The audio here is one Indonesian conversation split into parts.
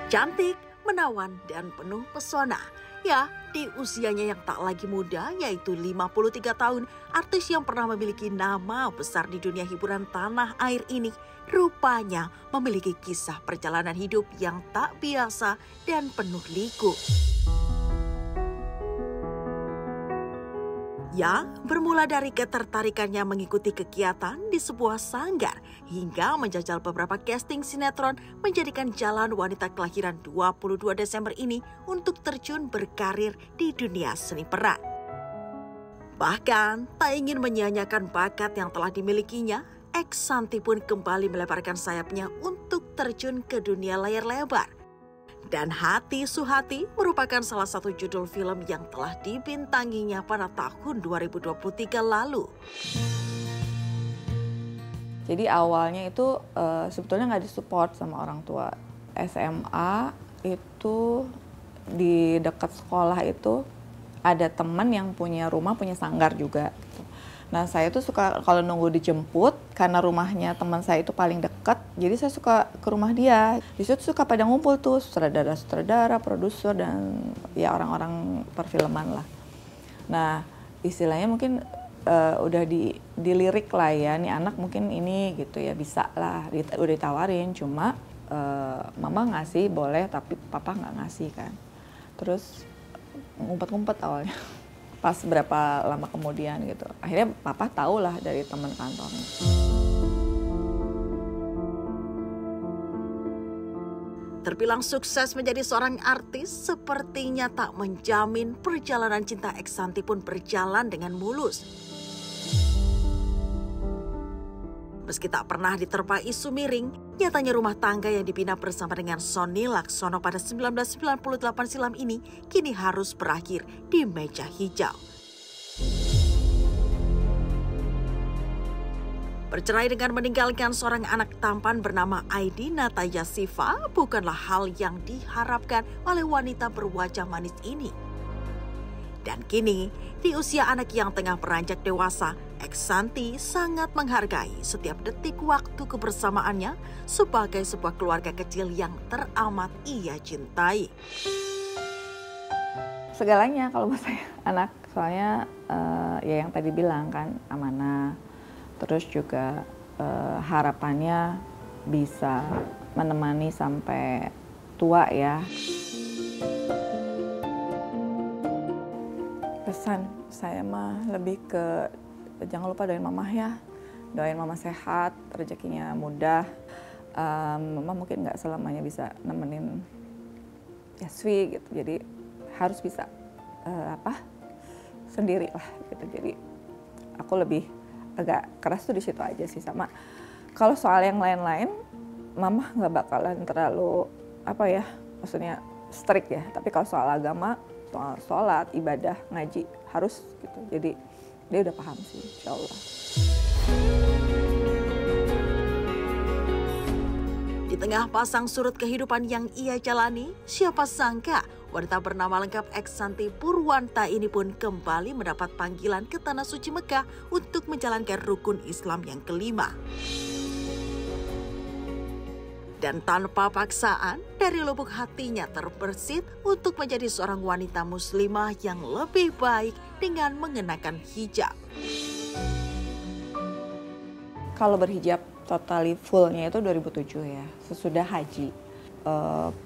Cantik, menawan, dan penuh pesona. Ya, di usianya yang tak lagi muda, yaitu 53 tahun, artis yang pernah memiliki nama besar di dunia hiburan tanah air ini rupanya memiliki kisah perjalanan hidup yang tak biasa dan penuh liku. Ya, bermula dari ketertarikannya mengikuti kegiatan di sebuah sanggar hingga menjajal beberapa casting sinetron menjadikan jalan wanita kelahiran 22 Desember ini untuk terjun berkarir di dunia seni peran. Bahkan, tak ingin menyia-nyiakan bakat yang telah dimilikinya, X Santi pun kembali melebarkan sayapnya untuk terjun ke dunia layar lebar. Dan Hati Suhati merupakan salah satu judul film yang telah dibintanginya pada tahun 2023 lalu. Jadi awalnya itu sebetulnya nggak disupport sama orang tua. SMA itu di dekat sekolah itu ada teman yang punya rumah, punya sanggar juga. Gitu. Nah saya tuh suka kalau nunggu dijemput karena rumahnya teman saya itu paling dekat, jadi saya suka ke rumah dia. Di situ suka pada ngumpul tuh sutradara, produser dan ya orang-orang perfilman lah. Nah istilahnya mungkin udah dilirik lah ya, nih anak mungkin ini gitu ya bisa lah, udah ditawarin cuma mama ngasih boleh tapi papa nggak ngasih kan. Terus ngumpet-ngumpet awalnya. Pas berapa lama kemudian gitu. Akhirnya papa tahu lah dari teman kantornya. Terbilang sukses menjadi seorang artis, sepertinya tak menjamin perjalanan cinta X Santi pun berjalan dengan mulus. Meski tak pernah diterpa isu miring, nyatanya rumah tangga yang dibina bersama dengan Sony Laksono pada 1998 silam ini kini harus berakhir di meja hijau. Bercerai dengan meninggalkan seorang anak tampan bernama Aidi Nataya Siva bukanlah hal yang diharapkan oleh wanita berwajah manis ini. Dan kini, di usia anak yang tengah beranjak dewasa, X Santi sangat menghargai setiap detik waktu kebersamaannya sebagai sebuah keluarga kecil yang teramat ia cintai. Segalanya kalau buat saya anak, soalnya ya yang tadi bilang kan amanah, terus juga harapannya bisa menemani sampai tua ya. Pesan saya mah lebih ke jangan lupa doain mama ya, doain mama sehat, rezekinya mudah. Mama mungkin nggak selamanya bisa nemenin Yaswi gitu, jadi harus bisa sendiri lah gitu. Jadi aku lebih agak keras tuh di situ aja sih. Sama kalau soal yang lain-lain, mama nggak bakalan terlalu maksudnya strict ya. Tapi kalau soal agama, soal sholat, ibadah, ngaji harus gitu. Jadi dia udah paham sih, insya Allah. Di tengah pasang surut kehidupan yang ia jalani, siapa sangka wanita bernama lengkap X Santi Purwanta ini pun kembali mendapat panggilan ke Tanah Suci Mekah untuk menjalankan rukun Islam yang kelima. Dan tanpa paksaan, dari lubuk hatinya terbersit untuk menjadi seorang wanita muslimah yang lebih baik dengan mengenakan hijab. Kalau berhijab totally fullnya itu 2007 ya, sesudah haji.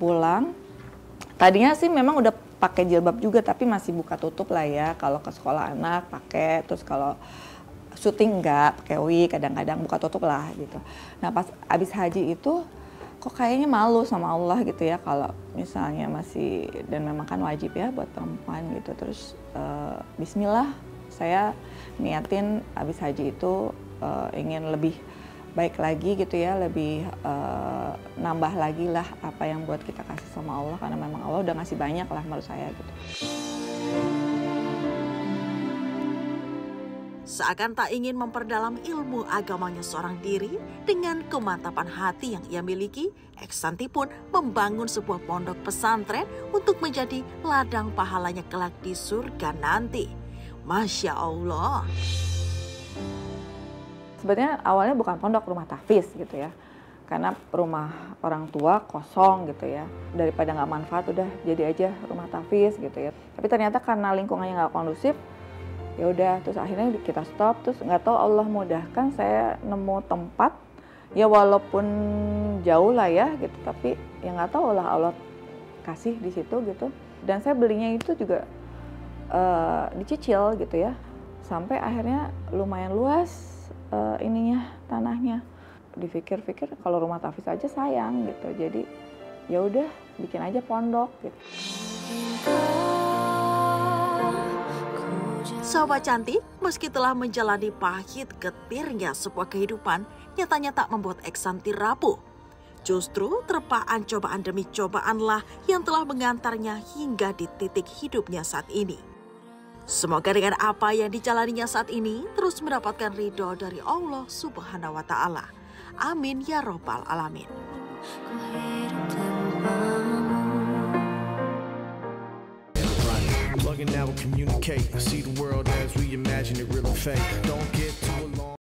Pulang, tadinya sih memang udah pakai jilbab juga tapi masih buka tutup lah ya. Kalau ke sekolah anak pakai, terus kalau syuting enggak, pakai wig, kadang-kadang buka tutup lah gitu. Nah pas abis haji itu kok kayaknya malu sama Allah gitu ya kalau misalnya masih, dan memang kan wajib ya buat perempuan gitu. Terus bismillah saya niatin abis haji itu ingin lebih baik lagi gitu ya, lebih nambah lagi lah apa yang buat kita kasih sama Allah, karena memang Allah udah ngasih banyak lah menurut saya gitu. Seakan tak ingin memperdalam ilmu agamanya seorang diri, dengan kemantapan hati yang ia miliki, X Santi pun membangun sebuah pondok pesantren untuk menjadi ladang pahalanya kelak di surga nanti. Masya Allah. Sebenarnya awalnya bukan pondok, rumah tahfiz gitu ya. karena rumah orang tua kosong gitu ya, daripada nggak manfaat udah jadi aja rumah tahfiz gitu ya. Tapi ternyata karena lingkungannya nggak kondusif, ya udah terus akhirnya kita stop. Terus nggak tahu Allah mudahkan saya nemu tempat ya, walaupun jauh lah ya gitu, tapi ya nggak tahu lah Allah kasih di situ gitu. Dan saya belinya itu juga dicicil gitu ya, sampai akhirnya lumayan luas ininya tanahnya. Dipikir-pikir kalau rumah tahfiz aja sayang gitu, jadi ya udah bikin aja pondok gitu. Sobat cantik, meski telah menjalani pahit getirnya sebuah kehidupan, nyatanya tak membuat Eksanti rapuh. Justru terpaan cobaan demi cobaanlah yang telah mengantarnya hingga di titik hidupnya saat ini. Semoga dengan apa yang dijalaninya saat ini terus mendapatkan ridho dari Allah Subhanahu wa Ta'ala. Amin ya Robbal Alamin. Plug in now, communicate. I see the world as we imagine it really fake. Don't get too alone.